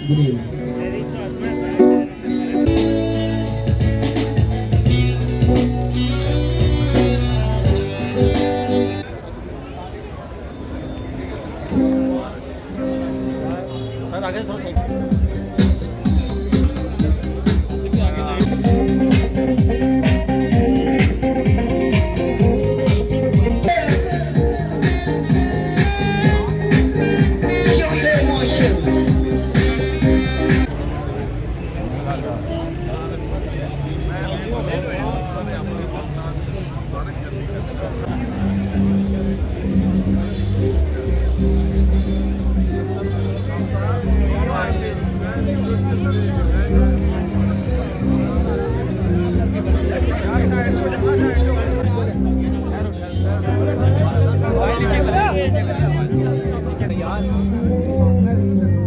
Green. Sir आगे थोड़ा Show your emotions.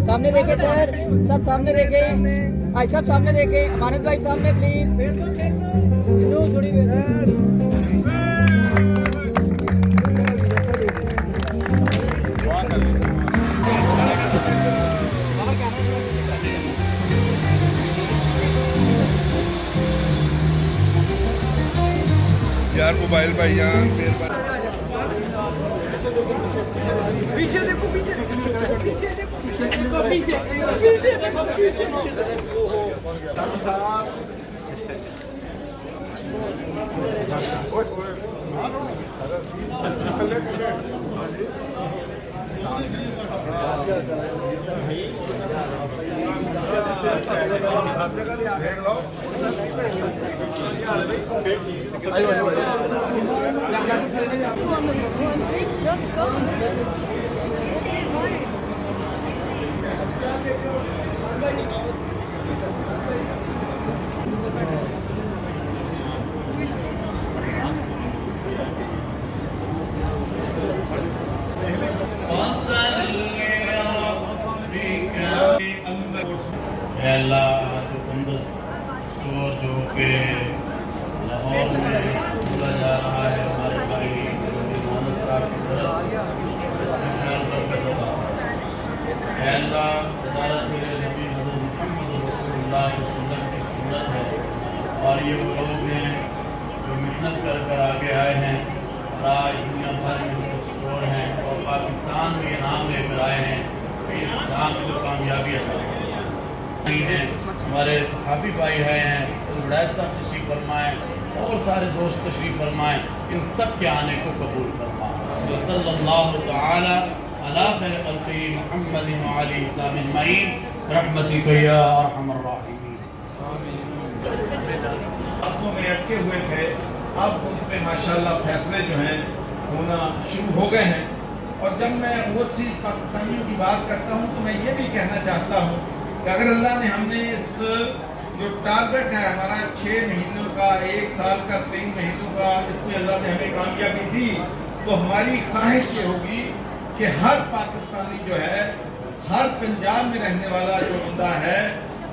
सामने देखे सर, सब सामने देखे, भाई सब सामने देखे, मानद भाई सामने प्लीज। यार मोबाइल भाई यार पीछे देखो पीछे पीछे देखो पीछे देखो पीछे देखो पीछे अल्लाह जो कुंदस स्टोर जो कि लाहौर में खोला जा रहा है हमारे भाई मानस साहब की तरफ इसमें खैर बरकत होगा। अल्लाह तबारक मेरे नबी हज़रत मुहम्मद रसूलुल्लाह सल्लल्लाहु अलैहि वसल्लम की सुन्नत है और ये वो लोग हैं जो मेहनत कर कर आगे आए हैं और आज दुनिया भर में उनके स्टोर हैं और पाकिस्तान में ये नाम लेकर आए हैं कि इस नाम को कामयाबी अता हैं। हमारे सहाबी भाई हैं उड़ैस साहब तशरीफ फरमाएँ और सारे दोस्त तशरीफ फरमाएँ, इन सब के आने को कबूल फरमाएँ। सल्लल्लाहु तआला अला खैर खल्क़ी मुहम्मद व आलिहि अजमईन रहमतिक या अरहमर राहिमीन। आपको में अटके हुए थे, अब उन पे माशाल्लाह फैसले जो हैं होना शुरू हो गए हैं। और जब मैं ओवरसीज पाकिस्तानियों की बात करता हूँ तो मैं ये भी कहना चाहता हूँ कि अगर अल्लाह ने हमने इस जो टारगेट है हमारा 6 महीनों का, 1 साल का, 3 महीनों का, इसमें अल्लाह ने हमें कामयाबी दी, तो हमारी ख्वाहिश ये होगी कि हर पाकिस्तानी जो है, हर पंजाब में रहने वाला जो बंदा है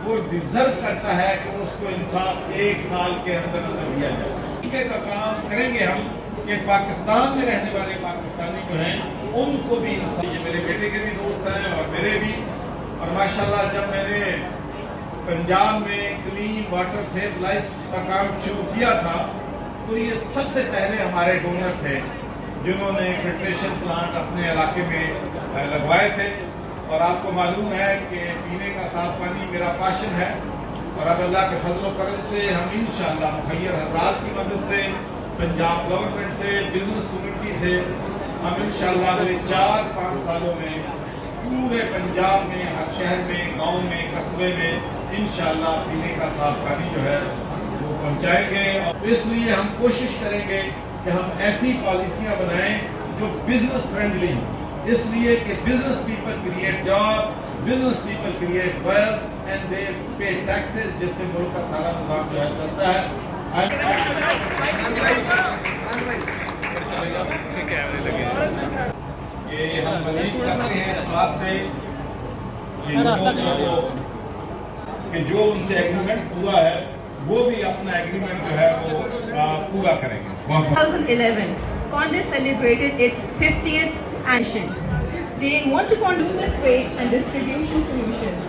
वो डिजर्व करता है कि उसको इंसाफ 1 साल के अंदर अंदर दिया जाए। का काम करेंगे हम कि पाकिस्तान में रहने वाले पाकिस्तानी जो हैं उनको भी इंसाफ, ये मेरे बेटे के भी दोस्त हैं और मेरे भी। और माशाल्लाह जब मैंने पंजाब में क्लीन वाटर सेफ लाइफ का काम शुरू किया था तो ये सबसे पहले हमारे डोनर थे जिन्होंने फिल्ट्रेशन प्लांट अपने इलाके में लगवाए थे। और आपको मालूम है कि पीने का साफ पानी मेरा पैशन है और अब अल्लाह के फजल व करम से हम इंशाअल्लाह मुखय्यर हज़रात की मदद से, पंजाब गवर्नमेंट से, बिजनेस कम्युनिटी से हम इंशाअल्लाह अगले 4-5 सालों में पूरे पंजाब में, हर शहर में, गांव में, कस्बे में इंशाअल्लाह पीने का साफ पानी जो है वो पहुंचाएंगे। और इसलिए हम कोशिश करेंगे कि हम ऐसी पॉलिसियां बनाएं जो बिजनेस फ्रेंडली, इसलिए कि business people create job, business people create wealth and they पे टैक्सेस, जिससे मुल्क का सारा निजाम जो है चलता है। कि हम मजीद करते हैं इस बात पे कि जो उनसे एग्रीमेंट हुआ है वो भी अपना एग्रीमेंट जो है वो पूरा करेंगे। 2011, Congress celebrated its 50th anniversary. They want to conduce trade and distribution solutions.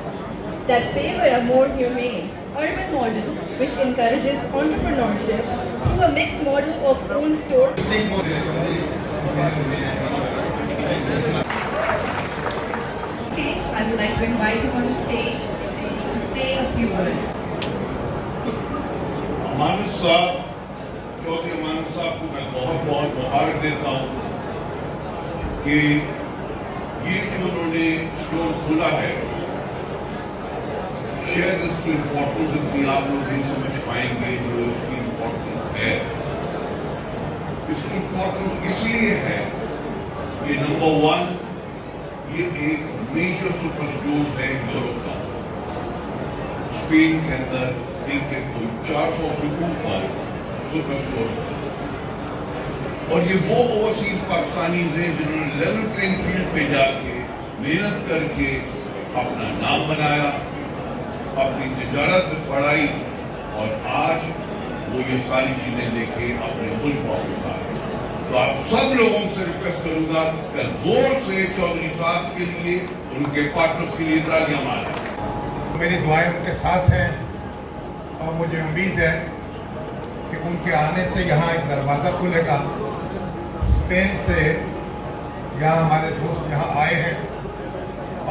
that favor a more humane urban model which encourages entrepreneurship through a mixed model of own store. Okay, I would like to invite him on stage to say a few words. मानस साहब, चौधरी मानस साहब को मैं बहुत बहुत मुबारक देता हूँ कि ये जो उन्होंने स्टोर खोला है, शायद इसकी इम्पोर्टेंस इतनी आप लोग नहीं समझ पाएंगे जो इसकी इम्पोर्टेंस है। इसकी इम्पोर्टेंस इसलिए है कि नंबर 1, ये एक मेजर सुपर स्टोर है यूरोप का। स्पेन के अंदर के कोई 400 से ऊपर सुपर स्टोर, और ये वो ओवरसीज पाकिस्तानी हैं जिन्होंने लेवल प्लेइंग फील्ड पे जाके मेहनत करके अपना नाम बनाया, अपनी तिजारत में बढ़ाई, और आज वो ये सारी चीजें लेके अपने मुल्क वापस आ गए। तो आप सब लोगों से रिक्वेस्ट करूंगा कि जोर से चौधरी साहब के लिए और उनके पार्टनर्स के लिए तालियां मारें। मेरी दुआएं उनके साथ हैं और मुझे उम्मीद है कि उनके आने से यहाँ एक दरवाज़ा खुलेगा। स्पेन से यहाँ हमारे दोस्त यहाँ आए हैं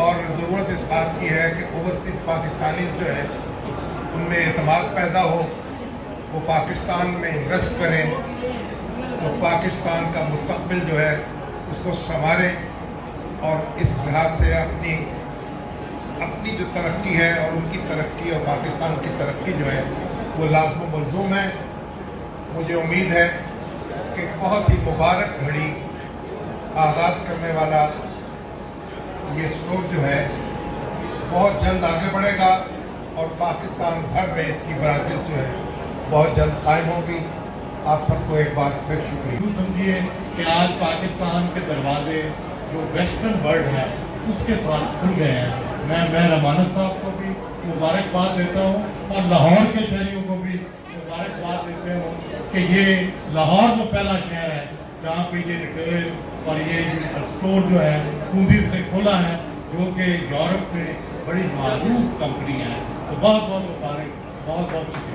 और ज़रूरत इस बात की है कि ओवरसीज़ पाकिस्तानी जो है उनमें एतमाद पैदा हो, वो पाकिस्तान में इन्वेस्ट करें, तो पाकिस्तान का मुस्तकबिल जो है उसको संवारें, और इस लिहाज से अपनी जो तरक्की है और उनकी तरक्की और पाकिस्तान की तरक्की जो है वो लाज़िम मलज़ूम है। मुझे उम्मीद है कि बहुत ही मुबारक घड़ी आगाज़ करने वाला ये स्टोर जो है बहुत जल्द आगे बढ़ेगा और पाकिस्तान भर में इसकी ब्रांचेस जो है बहुत जल्द कायम होगी। आप सबको एक बार फिर शुक्रिया। यूँ समझिए कि आज पाकिस्तान के दरवाजे जो वेस्टर्न वर्ल्ड है उसके साथ खुल गए हैं। मैं रमानत साहब को भी मुबारकबाद देता हूँ और लाहौर के शहरियों को भी मुबारकबाद देते हूँ कि ये लाहौर जो पहला शहर है जहाँ पे ये रिटेल और ये स्टोर जो है खूंदीज ने खोला है, जो कि यूरोप में बड़ी मारूफ कंपनी है। तो बहुत बहुत मुबारक, बहुत बहुत शुक्रिया।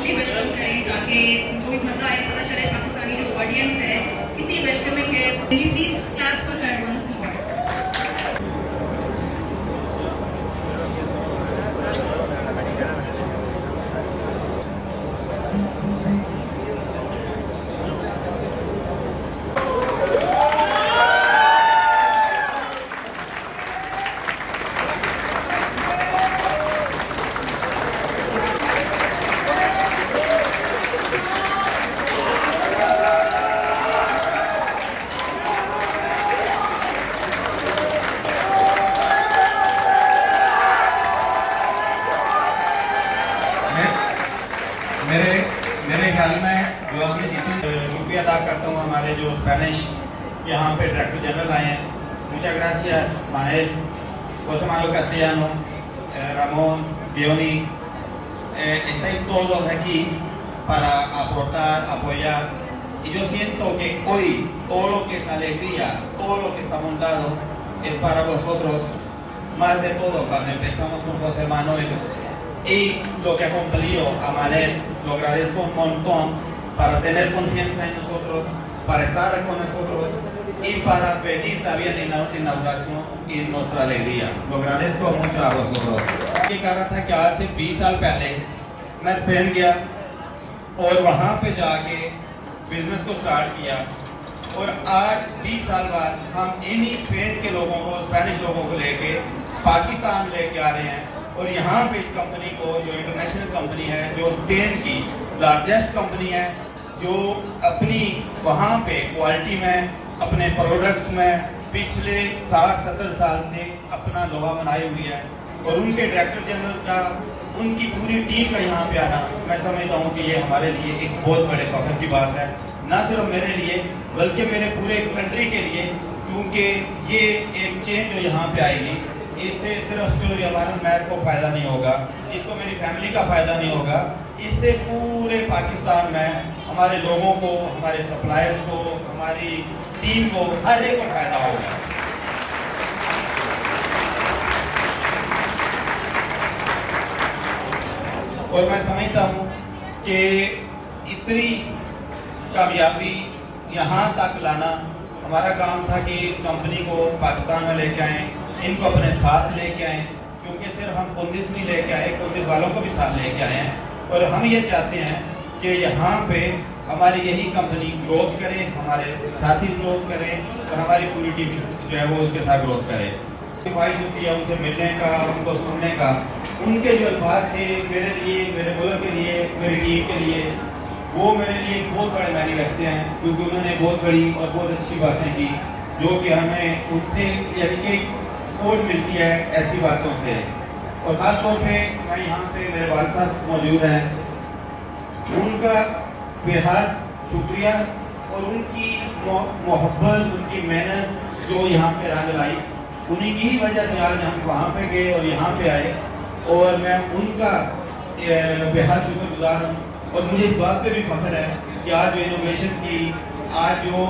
वेलकम करें ताकि उनको भी मजा आए, पता चले पाकिस्तानी जो ऑडियंस है कितनी वेलकमिंग है। Please clap for her once more. मेरे ख्याल में जो आपने जितनी शुक्रिया अदा करता हूँ हमारे जो स्पेनिश यहाँ पे डायरेक्टर जनरल आए हैं। Muchas gracias Manuel, José Manuel Castellano, Ramón, Diony. Estáis todos aquí para aportar, apoyar, y yo siento que hoy todo lo que es alegría, todo lo que está montado es para vosotros, más de todo cuando empezamos con José Manuel y lo que ha cumplido a Manuel. Lo agradezco un montón para tener confianza en nosotros, para estar con nosotros y para pedir también en la inauguración y nuestra alegría. Lo agradezco mucho a vosotros. ये कह रहा था कि आज से 20 साल पहले मैं स्पेन गया और वहाँ पे जाके बिजनेस को स्टार्ट किया, और आज 20 साल बाद हम इन्हीं स्पेन के लोगों को, स्पेनिश लोगों को लेके पाकिस्तान लेके आ रहे हैं। और यहाँ पे इस कंपनी को, जो इंटरनेशनल कंपनी है, जो स्पेन की लार्जेस्ट कंपनी है, जो अपनी वहाँ पे क्वालिटी में, अपने प्रोडक्ट्स में पिछले 60-70 साल से अपना लोहा बनाई हुई है, और उनके डायरेक्टर जनरल का, उनकी पूरी टीम का यहाँ पे आना, मैं समझता हूँ कि ये हमारे लिए एक बहुत बड़े फख्र की बात है, ना सिर्फ मेरे लिए बल्कि मेरे पूरे कंट्री के लिए, क्योंकि ये एक चेंज जो यहाँ पे आएगी इससे सिर्फ जो रियान मैर को फ़ायदा नहीं होगा, इसको मेरी फैमिली का फ़ायदा नहीं होगा, इससे पूरे पाकिस्तान में हमारे लोगों को, हमारे सप्लायर्स को, हमारी टीम को, हर एक को फ़ायदा होगा। और मैं समझता हूँ कि इतनी कामयाबी यहाँ तक लाना हमारा काम था कि इस कंपनी को पाकिस्तान में लेके आएँ, इनको अपने साथ लेके आएँ, क्योंकि सिर्फ हम कुंदिस नहीं लेके आए, कुंदिस वालों को भी साथ लेके आए हैं। और हम ये चाहते हैं कि यहाँ पे हमारी यही कंपनी ग्रोथ करे, हमारे साथी ग्रोथ करें और हमारी पूरी टीम जो है वो उसके साथ ग्रोथ करे। ख्वाहिश होती है उनसे मिलने का, उनको सुनने का। उनके जो अल्फाज थे मेरे लिए, मेरे मुल्क के लिए, मेरी टीम के लिए, वो मेरे लिए बहुत बड़े मायने रखते हैं, क्योंकि उन्होंने बहुत बड़ी और बहुत अच्छी बातें की जो कि हमें उनसे यानी कि सपोर्ट मिलती है ऐसी बातों से। और ख़ास तौर पे मैं यहाँ पे मेरे वालिद साहब मौजूद हैं, उनका बेहद शुक्रिया और उनकी मोहब्बत, उनकी मेहनत जो यहाँ पे रंग लाई, उन्हीं की ही वजह से आज हम वहाँ पे गए और यहाँ पे आए। और मैं उनका बेहद शुक्रगुजार हूँ। और मुझे इस बात पे भी फख्र है कि आज जो इनोग्रेशन की, आज जो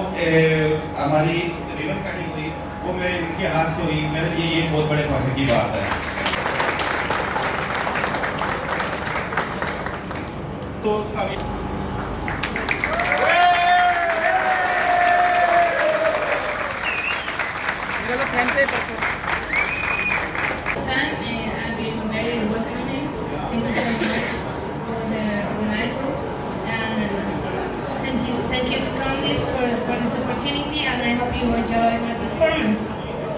हमारी रिबन कटिंग हुई, वो मेरे उनके हाथ से हुई। मेरे लिए ये बहुत बड़े फख्र की बात है। तो अभी I've been very welcoming. Thank you so much for the organizers, and thank you to Candice for this opportunity, and I hope you enjoy my performance.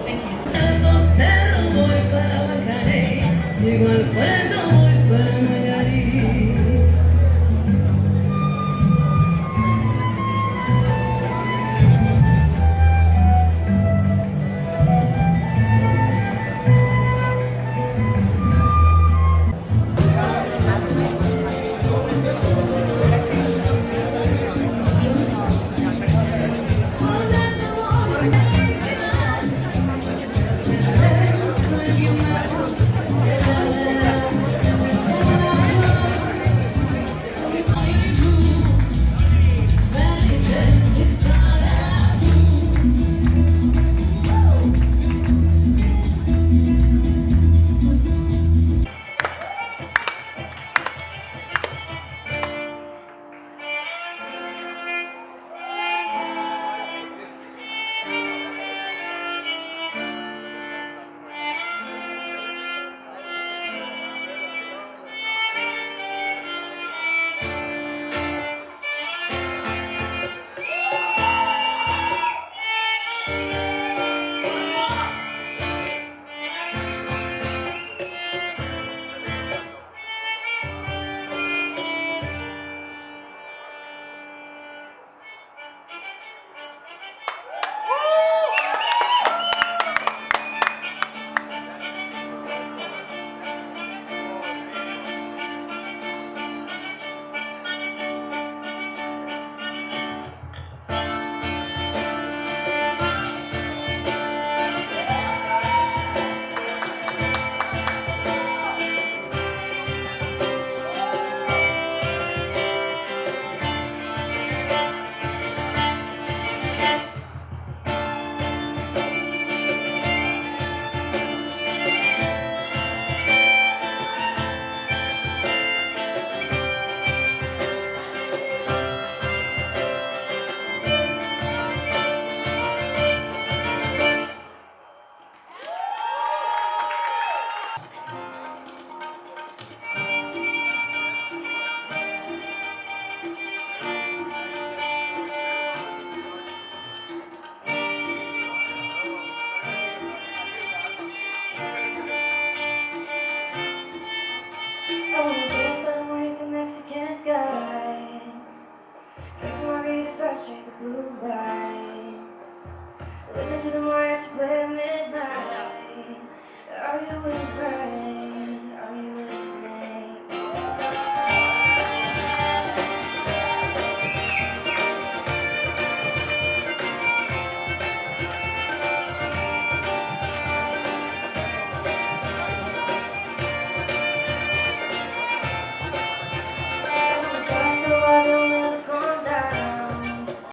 Thank you.